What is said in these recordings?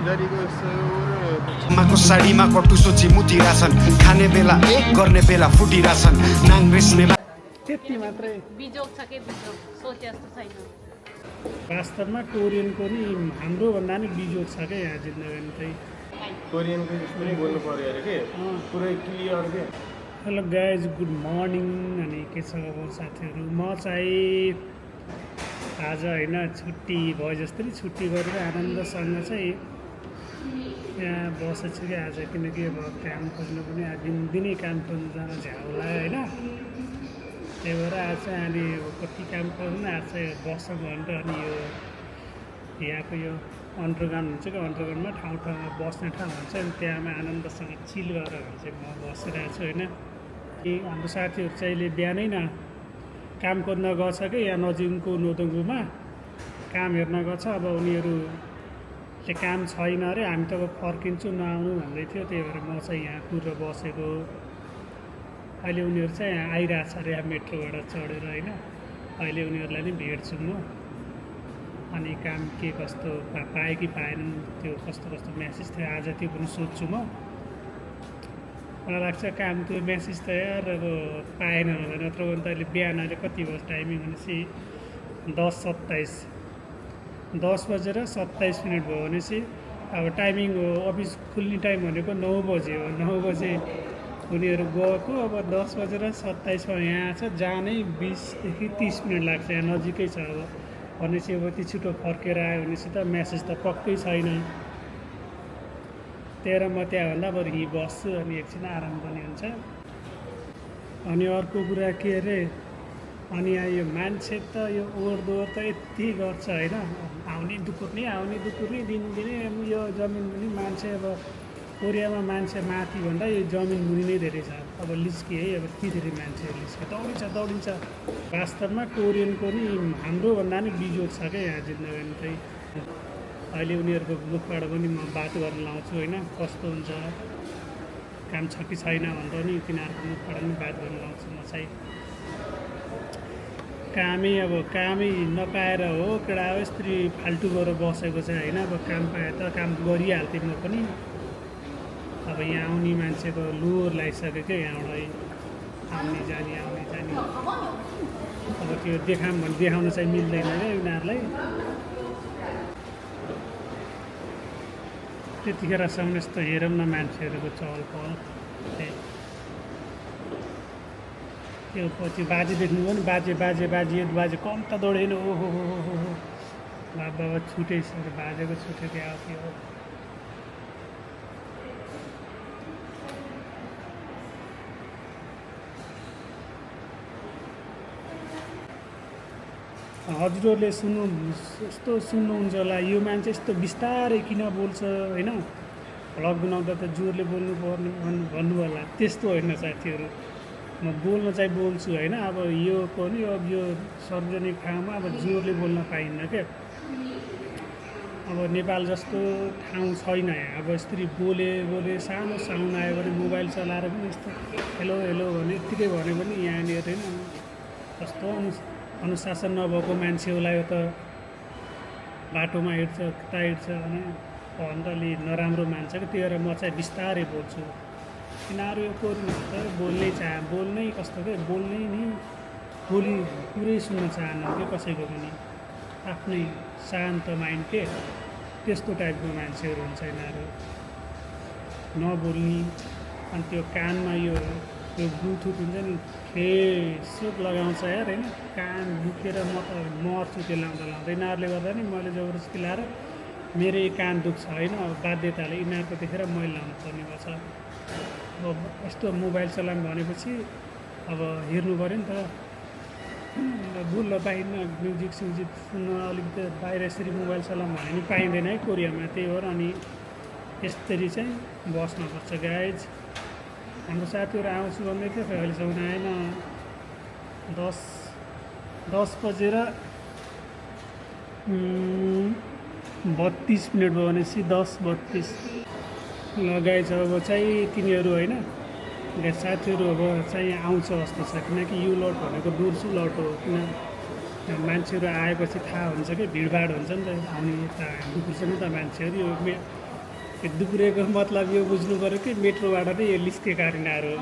माको साडीमा कटुसो चिमुती राछन् खाने बेला गर्ने बेला फुटिराछन् नाङ रेस्ने त्यति मात्रै बिजोग छ के बिजोग सोचे जस्तो छैन वास्तवमा कोरियनको नि हाम्रो भन्दा नि बिजोग छ क्या यहाँ जिन्दगी चाहिँ कोरियनको पनि बोल्नु पर्यो अरे के पुरै क्लियर के हेलो गाइज गुड मर्निङ अनि के छ अब साथीहरू म चाहिँ आज होइन छुट्टी भयो जस्तो नि छुट्टी गरेर आनन्दसँग चाहिँ यहाँ बसेको छु क्या आज किनकि अब काम खोज्नु पनि दिनदिनै काम खोज्नु जान झ्याउला होइन त्यही भएर आज चाहिँ अहिले कति काम खोज्नु आज चाहिँ बस्छ भनेर अनि यो यहाँको यो अन्डरग्राउन्ड हुन्छ कि अन्डरग्राउन्डमा ठाउँ ठाउँमा बस्ने ठाउँ हुन्छ अनि त्यहाँमा आनन्दसँग चिल गरेर चाहिँ म बसिरहेको छु होइन हाम्रो साथीहरू चाहिँ अहिले बिहानै न काम खोज्न गएछ कि यहाँ नजिकको नोदोङमा काम हेर्न गएछ अब उनीहरू चाहिँ काम छैन अरे हामी त अब फर्किन्छु नआउनु भन्दै थियो त्यही भएर म चाहिँ यहाँ कुरेर बसेको अहिले उनीहरू चाहिँ यहाँ आइरहेछ अरे यहाँ मेट्रोबाट चढेर होइन अहिले उनीहरूलाई नै भेट्छु म अनि काम के कस्तो पाएँ कि पाएनन् त्यो कस्तो कस्तो म्यासेज थियो आज त्यो पनि सोध्छु म मलाई लाग्छ काम त्यो म्यासेज त यार अब पाएन होला नत्र भने त अहिले बिहान अहिले कति बजी टाइमिङ भनेपछि 10:27 बजेर 27 मिनट भयो भनेपछि अब टाइमिङ हो अफिस खुल्ने टाइम भनेको 9 बजे हो 9 बजे उनीहरू गएको अब 10:27 यहाँ छ जानै 20देखि 30 मिनट लाग्छ यहाँ नजिकै छ अब भनेपछि अब यति छिटो फर्केर आयो भनेपछि त म्यासेज त पक्कै छैन त्यही म त्यहाँभन्दा बरु यहीँ बस्छु अनि एकछिन आराम पनि हुन्छ अनि अर्को कुरा के अरे अनि यहाँ यो मान्छे त यो ओहोरदोहोर त यति गर्छ होइन आउने दुकुर्ने दिनदिनै यो जमिन पनि मान्छे अब कोरियामा मान्छे माथि भन्दा यो जमिन मुनि नै धेरै छ अब लिस्के है अब यति धेरै मान्छेहरू लिस्के दौडिन्छ वास्तवमा कोरियनको नि हाम्रो भन्दा नि बिजोग छ क्या यहाँ जिन्दगी चाहिँ अहिले उनीहरूको मुखबाट पनि म बात गर्न लाउँछु होइन कस्तो हुन्छ काम छ कि छैन भनेर नि तिनीहरूको मुखबाट पनि बात गर्न लाउँछु म चाहिँ कामै नपाएर हो केटा हो यस्तरी फाल्टु गरेर बसेको चाहिँ होइन अब काम पाए त काम गरिहाल्थेँ म पनि अब यहाँ आउने मान्छेको लोहोर लागिसक्यो क्या यहाँबाट आउने जाने अब त्यो देखाउन चाहिँ मिल्दैन क्या उनीहरूलाई त्यतिखेरसम्म यस्तो हेरौँ न मान्छेहरूको चहल पहल त्यो पछि बाजे देख्नु पनि बाजे कम त दौडेन ओहो बाबा छुटेछ बाजेको छुट्यो क्या त्यो हजुरहरूले यस्तो सुन्नुहुन्छ होला यो मान्छे यस्तो बिस्तारै किन बोल्छ होइन भ्लग बनाउँदा त जोरले बोल्नु पर्ने भन्नु होला त्यस्तो होइन साथीहरू म बोल्न चाहिँ बोल्छु होइन अब यो पनि अब यो सार्वजनिक ठाउँमा अब जोरले बोल्न पाइन्न क्या अब नेपाल जस्तो ठाउँ छैन यहाँ अब यसरी बोले सानो साउन्ड आयो भने मोबाइल चलाएर पनि यस्तो हेलो भने यत्तिकै भने पनि यहाँनिर होइन कस्तो अनुशासन नभएको मान्छेलाई त बाटोमा हिँड्छ कता हिँड्छ भने भन्दाले नराम्रो मान्छ कि त्यही भएर म चाहिँ बिस्तारै बोल्छु तिनीहरू यो कोरियन त बोल्नै कस्तो के बोल्नै नि बोली पुरै सुन्न चाहन्न कि कसैको पनि आफ्नै शान्त माइन्ड के त्यस्तो टाइपको मान्छेहरू हुन्छ यिनीहरू नबोल्ने अनि त्यो कानमा यो ब्लुटुथ हुन्छ नि फेसबुक लगाउँछ यार होइन कान दुखेर म त मर्छु त्यो लाउँदा यिनीहरूले गर्दा नि मैले जबरजस्ती लाएर मेरो कान दुख्छ होइन अब बाध्यताले यिनीहरूको देखेर मैले लाउनु पर्ने गर्छ अब यस्तो मोबाइल चलाउनु भनेपछि अब हेर्नु पऱ्यो नि त बुल्ल बाहिर म्युजिक सुन्न अलिकति बाहिर यसरी मोबाइल चलाउनु भने नि पाइँदैन है कोरियामा त्यही भएर अनि यसरी चाहिँ बस्नुपर्छ गाइज हाम्रो साथीहरू आउँछु भन्दै थियो अहिलेसम्म आएन 10:32 भयो भनेपछि 10:32 लगाएछ अब चाहिँ तिनीहरू होइन साथीहरू अब चाहिँ आउँछ जस्तो छ किनकि यो लट भनेको दुर्सु लट हो किन मान्छेहरू आएपछि थाहा हुन्छ कि भिडभाड हुन्छ नि त आउने दुर्छ नि त मान्छेहरू यो दुपुरेको मतलब यो बुझ्नु पऱ्यो कि मेट्रोबाट नै यो निस्केका रिनाहरू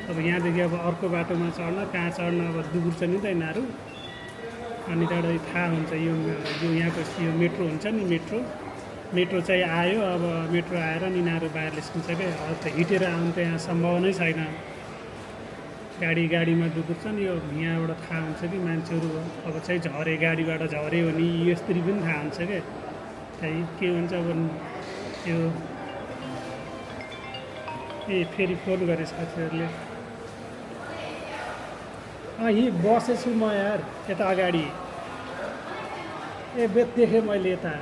अब यहाँदेखि अब अर्को बाटोमा चढ्न कहाँ चढ्न अब दुपुर्छ नि त यिनीहरू अनि त्यहाँबाट थाहा हुन्छ यो यहाँको यो मेट्रो हुन्छ नि मेट्रो चाहिँ आयो अब मेट्रो आएर यिनीहरू बाहिर निस्किन्छ क्या अब त हिँडेर आउनु त यहाँ सम्भावनै छैन गाडीमा दुपुर्छन् यो यहाँबाट थाहा हुन्छ कि मान्छेहरू अब चाहिँ झरे गाडीबाट झऱ्यो भने यसरी पनि थाहा हुन्छ क्या त्यही के भन्छ अब त्यो फेरि फोन गरे साथीहरूले यहीँ बसेछु म यार यता अगाडि देखेँ मैले यता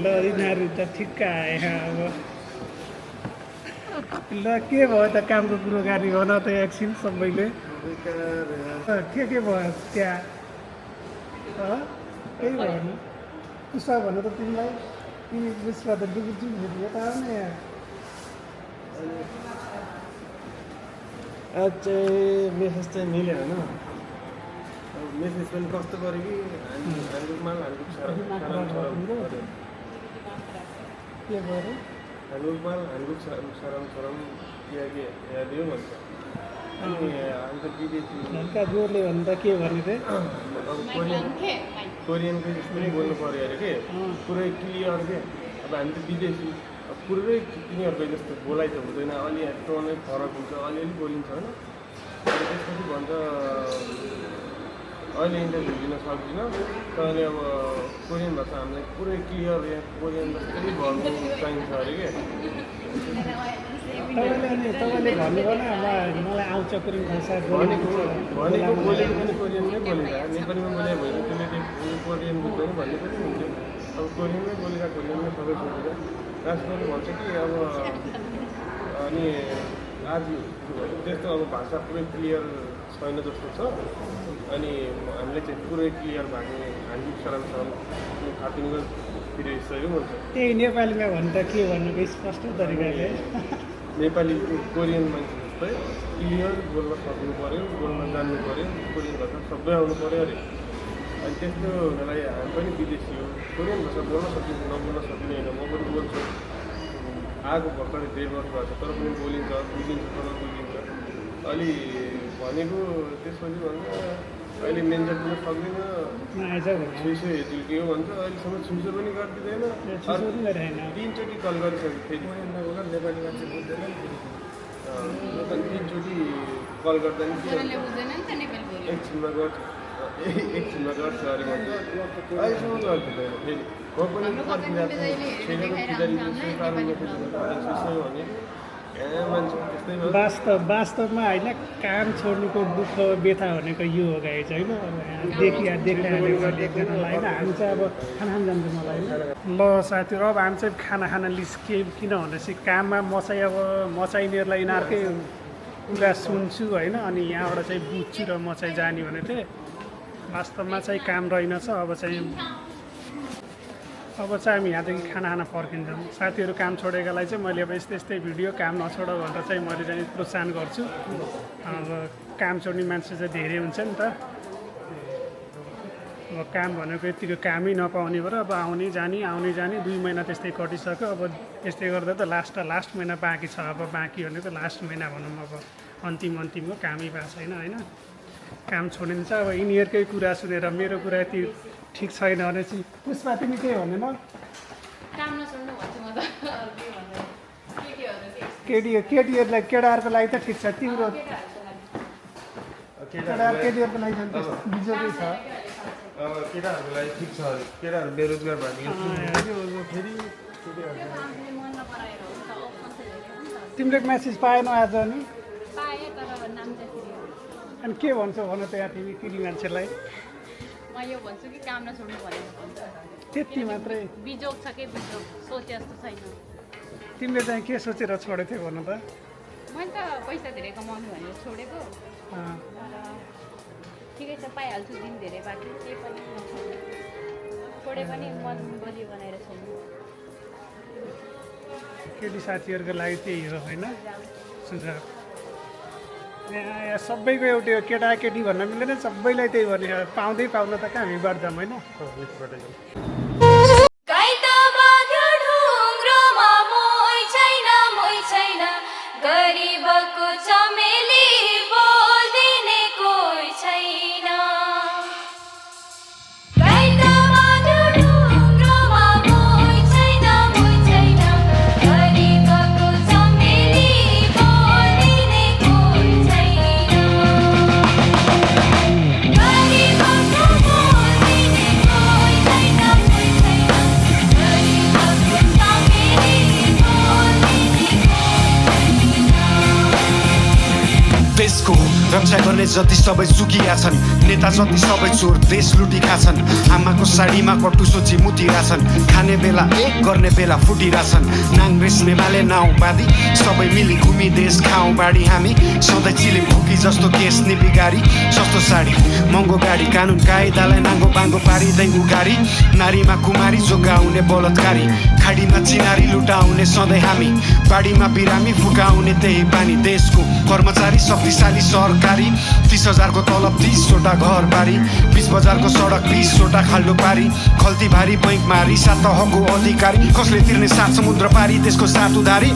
ल यिनीहरू त ठिक्क आए अब ल के भयो त कामको कुरो गर्ने हो न त एकछिन सबैले के भयो त्यहाँ केही भएन पुसा भन त तिमीलाई तिमी बुझ्छ त डुबुर्छु फेरि यता आउने यहाँ आज चाहिँ मेसेज चाहिँ मिल्यो होइन मेसेज पनि कस्तो गऱ्यो कि ह्यान्डबुकमा के भयो ह्यान्डबुक सरम के दियो भन्छ अनि अन्त विदेशी हल्का जोरले भन्दा के भने रे अब कोरियनको जस्तै बोल्नु पऱ्यो अरे के पुरै क्लियर के अब हामी त विदेशी अब पुरै तिनीहरूको जस्तो बोलाइ त हुँदैन अलि टोनै फरक हुन्छ अलिअलि बोलिन्छ होइन अनि त्यसपछि भन्छ अहिले इन्टरभ्यू दिन सक्दिनँ तर अब कोरियन भाषा हामीलाई पुरै क्लियर यहाँ कोरियन जस्तै भन्नु चाहिन्छ अरे के तपाईँले भन्नुभयो न मलाई आउँछ कोरियन भाषा भनेको बोलेको पनि कोरियनमै बोलेर नेपालीमा बोले भने त्यसले कोरियन बुझ्दैन भन्ने पनि हुन्थ्यो अब कोरियनमै बोलेर कोरियनमै सबै बोलेर राष्ट्रले भन्छ कि अब अनि आज त्यस्तो अब भाषा पुरै क्लियर छैन जस्तो छ अनि हामीले चाहिँ पुरै क्लियर भएको ह्यान्डबुक सरम खापिङको फिरिसक्यो भन्छ त्यही नेपालीमा भन्नु त के भन्नुको स्पष्ट तरिकाले नेपाली कोरियन मान्छे जस्तै क्लियर बोल्न सक्नु पऱ्यो बोल्न जान्नु पऱ्यो कोरियन भाषा सबै आउनु पऱ्यो अरे अनि त्यस्तो हुनलाई हामी पनि विदेशी हो कोरियन भाषा बोल्न सकिन्छ नबोल्न सक्ने होइन म पनि बोल्छु आएको भर्खरै 1.5 वर्ष भएको छ तर पनि बोलिन्छ बुझिन्छ तर बुझिन्छ अलि भनेको त्यसपछि भन्छ अहिले मेन्सन पनि सक्दैन छुइसो हेर्छु हो भन्छ अहिलेसम्म छुइसो पनि गरिदिँदैन 3चोटि कल गरिसक्यो फेरि नेपाली मान्छे बुझ्दैन फेरि 3चोटि कल गर्दा नि एकछिनमा गर्छ अरे भन्छ अहिलेसम्म गरिदिँदैन फेरि म पनि वास्तवमा होइन काम छोड्नुको दुःख व्यथा भनेको यो हो गाइज होइन देखाइहाल्यो एकजनालाई होइन हामी चाहिँ अब खाना जान्छ मलाई ल साथीहरू अब हामी चाहिँ खाना निस्क्यौँ किन भनेपछि काममा म चाहिँ यिनीहरूलाई यिनीहरूकै कुरा सुन्छु होइन अनि यहाँबाट चाहिँ बुझ्छु र म चाहिँ जाने भनेको थिएँ वास्तवमा चाहिँ काम रहेनछ अब चाहिँ हामी यहाँदेखि खाना फर्किन्छौँ साथीहरू काम छोडेकोलाई चाहिँ मैले अब यस्तै भिडियो काम नछोड भनेर चाहिँ मैले चाहिँ प्रोत्साहन गर्छु अब काम छोड्ने मान्छे चाहिँ धेरै हुन्छ नि त अब काम भनेको यतिको कामै नपाउने भएर अब आउने जाने 2 महिना त्यस्तै कटिसक्यो अब त्यस्तै गर्दा त लास्ट महिना बाँकी छ अब बाँकी भने त लास्ट महिना भनौँ अब अन्तिमको कामै भएको छैन होइन काम छोडिन्छ अब यिनीहरूकै कुरा सुनेर मेरो कुरा यति ठिक छैन भने चाहिँ पुष्पा तिमी केही भन्दैन केटीहरूलाई केटाहरूको लागि त ठिक छ तिम्रो केटीहरूको लागि बिजोकै छ केटाहरूको लागि ठिक छ केटाहरू बेरोजगार भएको फेरि तिमीले मेसेज पाएनौ आज अनि अनि के भन्छौ भन त यहाँ तिमी केटी मान्छेलाई म यो भन्छु कि काम नछोड्नु भनेर भन्छ त्यति मात्रै बिजोग छ कि बिजोग सोचे जस्तो छैन तिमीले चाहिँ के सोचेर छोडेको थियौ भन त मैले त पैसा धेरै कमाउनु भनेर छोडेको ठिकै छ पाइहाल्छु दिन धेरै बाँकी केही पनि छोडे पनि मन बलियो बनाएर छोड्नु केटी साथीहरूको लागि त्यही हो होइन सुझाव यहाँ सबैको एउटै हो केटाकेटी भन्न मिल्दैन सबैलाई त्यही भने पाउँदै पाउन त कहाँ हामी बाँड्छौँ होइन गर्ने जति सबै सुकिया छन् नेता जति सबै चोर देश लुटिखा छन् आमाको साडीमा कटु सोची मुतिरा छन् खाने बेला गर्ने बेला फुटिरा छन् नाङ्ग्रेस नेमाले नाउँबादी सबै मिली घुमी देश खाउँ बाडी हामी सधैँ चिलिम फुकी जस्तो केस निपी गाडी सस्तो साडी महँगो गाडी कानुन कायदालाई नाङ्गो बाङ्गो पारिँदै उगारी नारीमा कुमारी जोगाउने बलात्कारी खाडीमा चिनारी लुटाउने सधैँ हामी बाडीमा बिरामी फुकाउने त्यही पानी देशको कर्मचारी शक्तिशाली सरकारी 30,000 को तलब 30वटा घर बारी 20 बजारको सडक 20वटा खाल्डो पारी खल्ती भारी बैंक मारी 7 तहको अधिकारी कसले तिर्ने 7 समुद्र पारी त्यसको 7 उधारी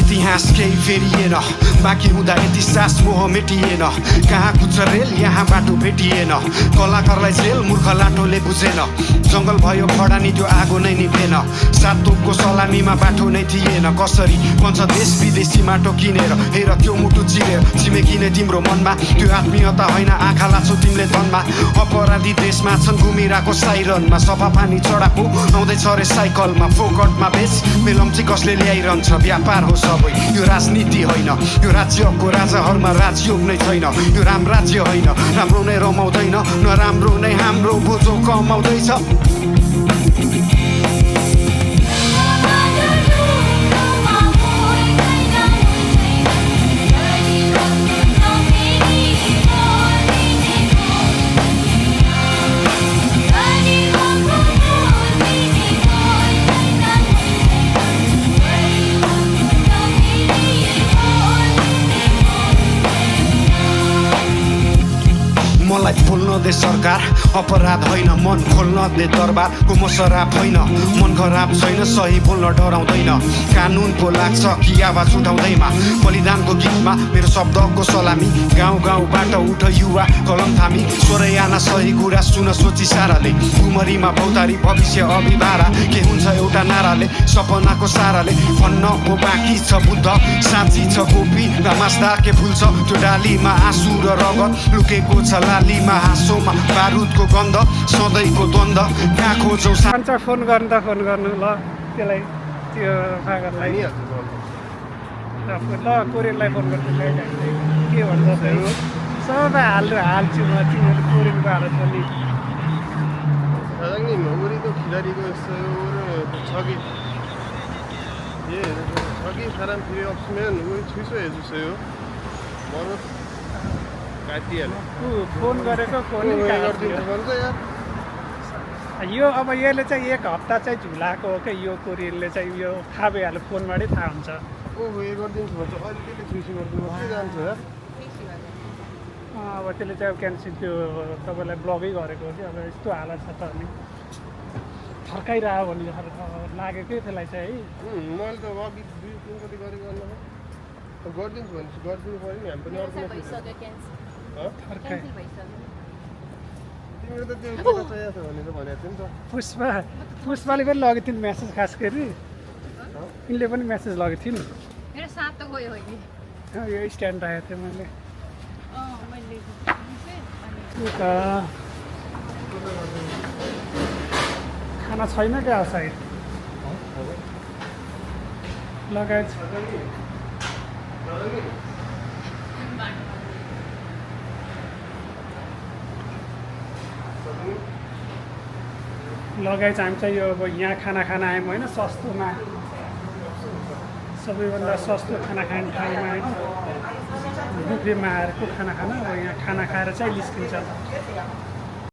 इतिहास केही फेरिएन बाँकी हुँदा यति सास मोह मेटिएन कहाँ कुद्छ रेल यहाँ बाटो भेटिएन कलाकारलाई जेल मूर्ख लाटोले बुझेन जङ्गल भयो खडा नि त्यो आगो नै निभेन 7 तोपको सलामीमा बाटो नै थिएन कसरी बन्छ देश विदेशी माटो किनेर हेर त्यो मुटु चिरेर छिमेकी नै तिम्रो मनमा त्यो आत्मीयता होइन आँखा लाछौ तिमीले धनमा अपराधी देशमा छन् घुमिरहेको साइरनमा सफा पानी चढाएको आउँदैछ रे साइकलमा फोकटमा बेच मेलम्ची कसले ल्याइरहन्छ व्यापार हो सबै यो राजनीति होइन यो राज्यको राजाहरूमा राजयोग नै छैन यो राम राज्य होइन राम्रो नै रमाउँदैन नराम्रो नै हाम्रो बोझो कमाउँदैछ मलाई बोल्न दे सरकार अपराध होइन मन खोल्न दे दरबारको म शराब होइन मन खराब छैन सही बोल्न डराउँदैन कानुनको लाग्छ कि आवाज उठाउँदैमा बलिदानको गीतमा मेरो शब्दको सलामी गाउँ गाउँबाट उठ युवा कलम थामी स्वरै आना सही कुरा सुन सोची साराले उमरीमा भौतारी भविष्य अभिभारा के हुन्छ एउटा नाराले सपनाको साराले भन्नको बाँकी छ बुद्ध साँची छ कोपी र मास्दा के फुल्छ त्यो डालीमा आँसु र रगत लुकेको छ लालीमा हाँसोमा बारुदको गन्ध सधैँको द्वन्द कहाँ खोजौ सान्छ फोन गर्नु ल त्यसलाई त्यो फागरलाई ल कोरियनलाई फोन गर्नु के भन्छ सबै हाल्छु म तिमीहरू कोरियनको हालत पनि 사장님 우리도 기다리고 있어요. 저기 예 저기 사람 필요 없으면 우리 취소해 주세요. 뭐는 काटिहाल्यो फोन गरेको फोन भन्छ यार यो अब यसले चाहिँ 1 हप्ता चाहिँ झुलाएको हो क्या यो कोरियनले चाहिँ यो थाहा भइहाल्यो फोनबाटै थाहा हुन्छ ओहो यो गरिदिन्छु भन्छ अलिकति खुसी गरिदिनु के जान्छ यार अब त्यसले चाहिँ अब क्यान्सल त्यो तपाईँलाई ब्लगै गरेको हो कि अब यस्तो हालत छ त अनि फर्काइरह्यो भन्ने जस्तो लागेकै त्यसलाई चाहिँ है मैले त अघि 2-3 कति गरेको गरिदिन्छु भनेपछि गरिदिनु पऱ्यो नि हामी पनि तिमीले त त्यो केटा चाहिएको छ भनेर भनेको थियो नि त पुष्पाले पनि लगेको थियो नि मेसेज खास गरी यिनले पनि मेसेज लगेको थियो नि मेरो साथ त गयो होइन यो स्ट्यान्ड राखेको थिएँ मैले खाना छैन क्या सायद लगायत लगाइ चाहिँ हामी चाहिँ यो अब यहाँ खाना खान आयौँ होइन सस्तोमा सबैभन्दा सस्तो खाना खाने ठाउँमा होइन बुफेमा आएर खाना खान अब यहाँ खाना खाएर चाहिँ निस्किन्छ